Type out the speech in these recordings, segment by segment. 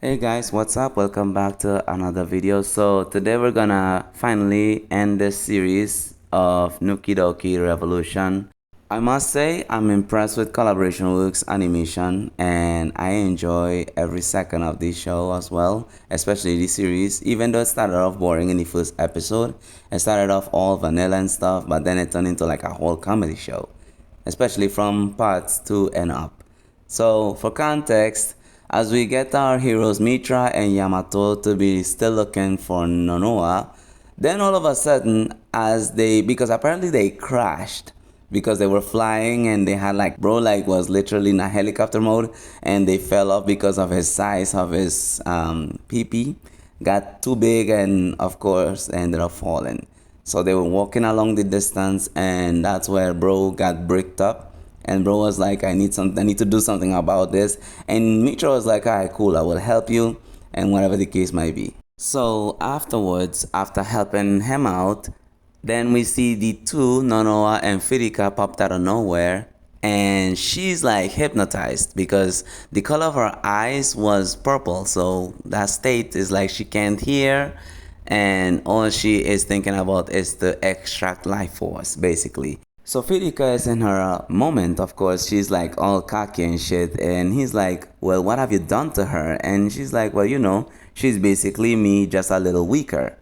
Hey guys, what's up? Welcome back to another video. So today we're gonna finally end this series of Nuki Doki Revolution. I must say I'm impressed with Collaboration Works animation and I enjoy every second of this show as well, especially this series. Even though it started off boring in the first episode, it started off all vanilla and stuff, but then it turned into like a whole comedy show, especially from parts 2 and up. So for context, as we get our heroes Mitra and Yamato to be still looking for Nonoa, then all of a sudden, because apparently they crashed because they were flying and they had like, bro like was literally in a helicopter mode and they fell off because of his size of his PP got too big and of course ended up falling. So they were walking along the distance and that's where bro got bricked up. And bro was like, I need to do something about this. And Mitra was like, alright, cool, I will help you, and whatever the case might be. So afterwards, after helping him out, then we see the two, Nonoa and Firika, popped out of nowhere. And she's like hypnotized because the color of her eyes was purple. So that state is like she can't hear. And all she is thinking about is to extract life force, basically. So Firika is in her moment, of course, she's like all cocky and shit, and he's like, well, what have you done to her? And she's like, well, she's basically me, just a little weaker.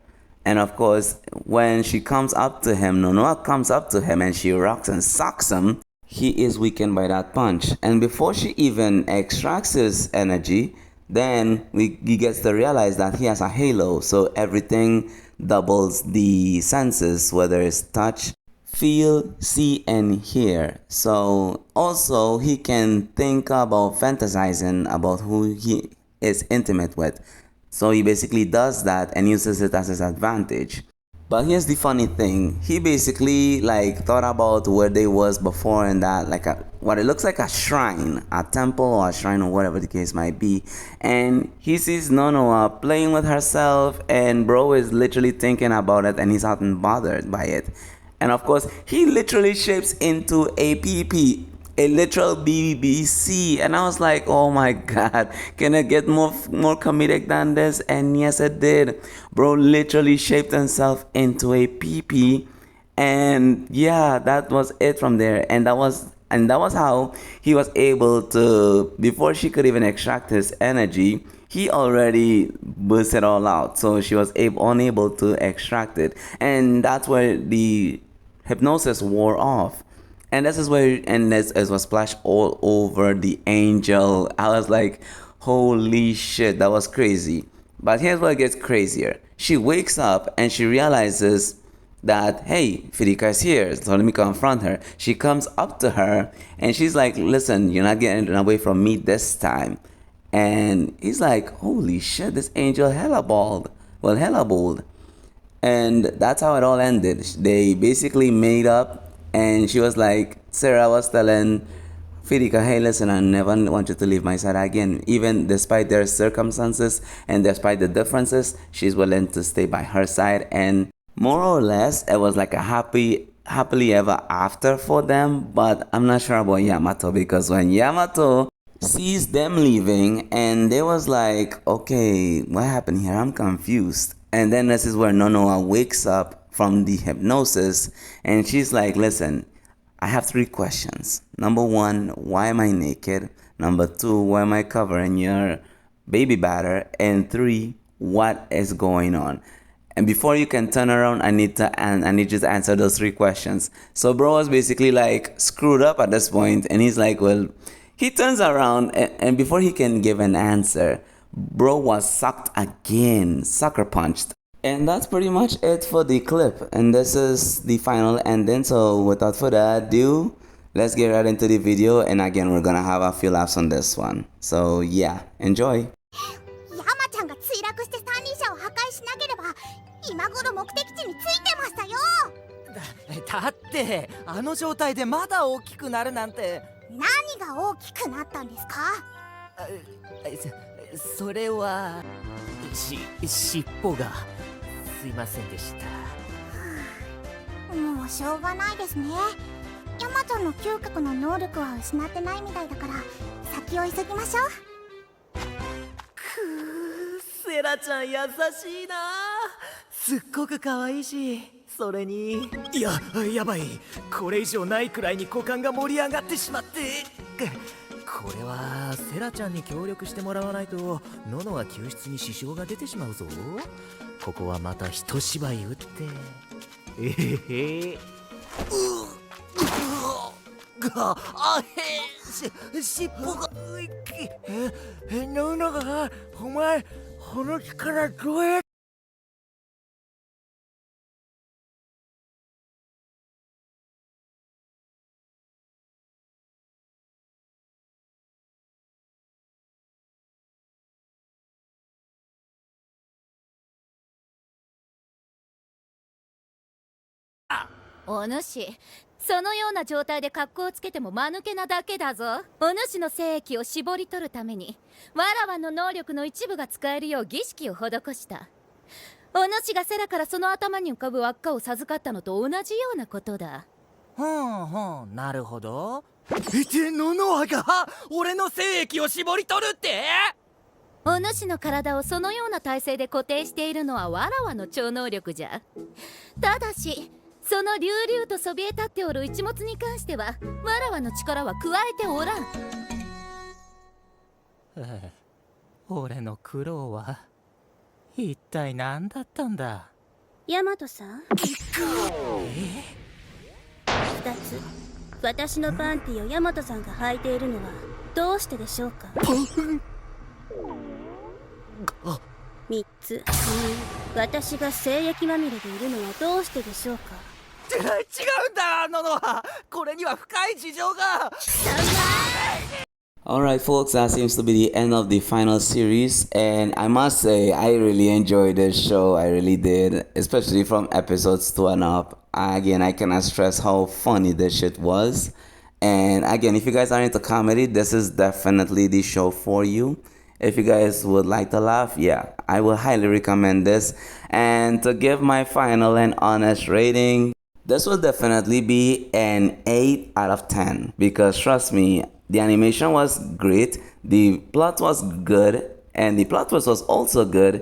And of course, when she comes up to him, Nonoa comes up to him and she rocks and socks him, he is weakened by that punch. And before she even extracts his energy, then he gets to realize that he has a halo, so everything doubles the senses, whether it's touch, feel, see, and hear. So also he can think about fantasizing about who he is intimate with. So he basically does that and uses it as his advantage. But here's the funny thing, he basically like thought about where they was before and that, like what it looks like a shrine, a temple or a shrine or whatever the case might be, and he sees Nonoa playing with herself and bro is literally thinking about it and he's not bothered by it. And of course, he literally shapes into a PP, a literal BBC. And I was like, oh my God, can it get more comedic than this? And yes, it did. Bro literally shaped himself into a PP. And yeah, that was it from there. And that was how he was able to, before she could even extract his energy, he already burst it all out. So she was unable to extract it. And that's where the hypnosis wore off, and this is where it was splashed all over the angel. I was like, holy shit, that was crazy. But here's what gets crazier. She wakes up and she realizes that, hey, Firika is here, so let me confront her. She comes up to her and she's like, listen, you're not getting away from me this time. And he's like, holy shit, this angel hella bold. And that's how it all ended. They basically made up, and she was like, Sarah was telling Firika, hey, listen, I never want you to leave my side again. Even despite their circumstances and despite the differences, she's willing to stay by her side. And more or less, it was like a happily ever after for them. But I'm not sure about Yamato, because when Yamato sees them leaving, and they was like, okay, what happened here? I'm confused. And then this is where Nonoa wakes up from the hypnosis and she's like, listen, I have 3 questions. Number 1, why am I naked? Number 2, why am I covering your baby batter? And 3, what is going on? And before you can turn around, I need you to answer those 3 questions. So bro was basically like screwed up at this point, and he's like, well, he turns around and before he can give an answer, bro was sucker punched. And that's pretty much it for the clip, and this is the final ending. So without further ado, let's get right into the video, and again we're gonna have a few laughs on this one. So yeah, enjoy. 山ちゃんが墜落して三輪車を破壊しなければ今頃目的地に着いてましたよ。だってあの状態でまだ大きくなるなんて。何が大きくなったんですか？それは尻尾がすいませんでした。もうしょうがないですね。山ちゃんの嗅覚の能力は失ってないみたいだから先を急ぎましょう。くーセラちゃん優しいな。すっごく可愛いし、それにやばい、これ以上ないくらいに股間が盛り上がってしまって。これはセラちゃんに協力してもらわないとノノは救出に支障が出てしまうぞ。ここはまた一芝居打って。尻尾がノノが、お前この力どうやって。お主、そのような状態で格好をつけても間抜けなだけだぞ。お主の精液を絞り取るためにわらわの能力の一部が使えるよう儀式を施した。お主がセラからその頭に浮かぶ輪っかを授かったのと同じようなことだ。なるほど。でノノアが俺の精液を絞り取るって。お主の体をそのような体勢で固定しているのはわらわの超能力じゃ。ただしその隆々とそびえ立っておる一物に関してはわらわの力は加えておらん。俺の苦労は一体何だったんだ。ヤマトさん、2つ私のパンティをヤマトさんが履いているのはどうしてでしょうか。3つ私が精液まみれでいるのはどうしてでしょうか。違うんだノノア、これには深い事情が。Alright folks, that seems to be the end of the final series, and I must say I really enjoyed this show. I really did, especially from episodes 2 and up. Again, I cannot stress how funny this shit was. And again, if you guys are into comedy, this is definitely the show for you. If you guys would like to laugh, yeah, I will highly recommend this. And to give my final and honest rating, this will definitely be an 8 out of 10, because trust me, the animation was great, the plot was good, and the plot twist was also good.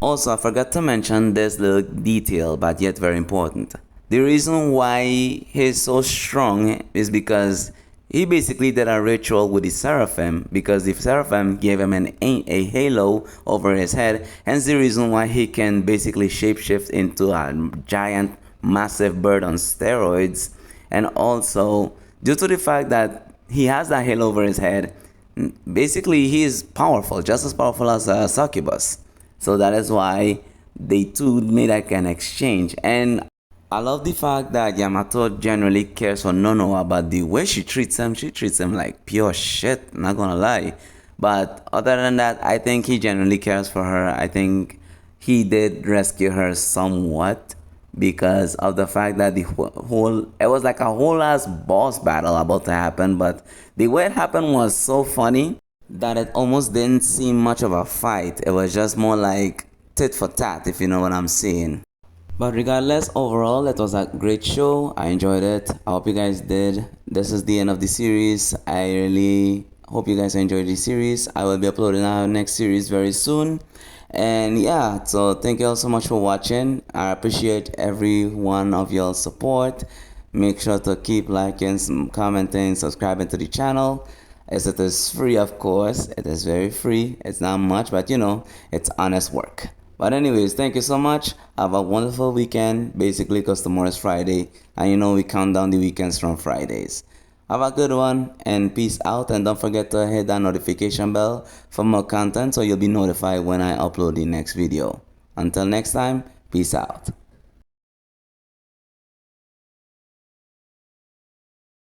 Also, I forgot to mention this little detail, but yet very important. The reason why he's so strong is because he basically did a ritual with the seraphim, because the seraphim gave him a halo over his head, hence the reason why he can basically shapeshift into a giant massive bird on steroids. And also due to the fact that he has that halo over his head, basically he is powerful, just as powerful as a succubus. So that is why they two made like an exchange. And I love the fact that Yamato generally cares for Nonoa, but the way she treats him like pure shit, not gonna lie. But other than that, I think he genuinely cares for her. I think he did rescue her somewhat, because of the fact that it was like a whole ass boss battle about to happen, but the way it happened was so funny that it almost didn't seem much of a fight. It was just more like tit for tat, if you know what I'm saying. But regardless, overall it was a great show. I enjoyed it. I hope you guys did. This is the end of the series. I really hope you guys enjoyed the series. I will be uploading our next series very soon. And yeah, so thank you all so much for watching. I appreciate every one of y'all's support. Make sure to keep liking, commenting, subscribing to the channel, as it is free, of course. It is very free. It's not much, but you know, it's honest work. But anyways, thank you so much. Have a wonderful weekend, basically, because tomorrow is Friday, and you know we count down the weekends from Fridays. Have a good one, and peace out, and don't forget to hit that notification bell for more content so you'll be notified when I upload the next video. Until next time, peace out.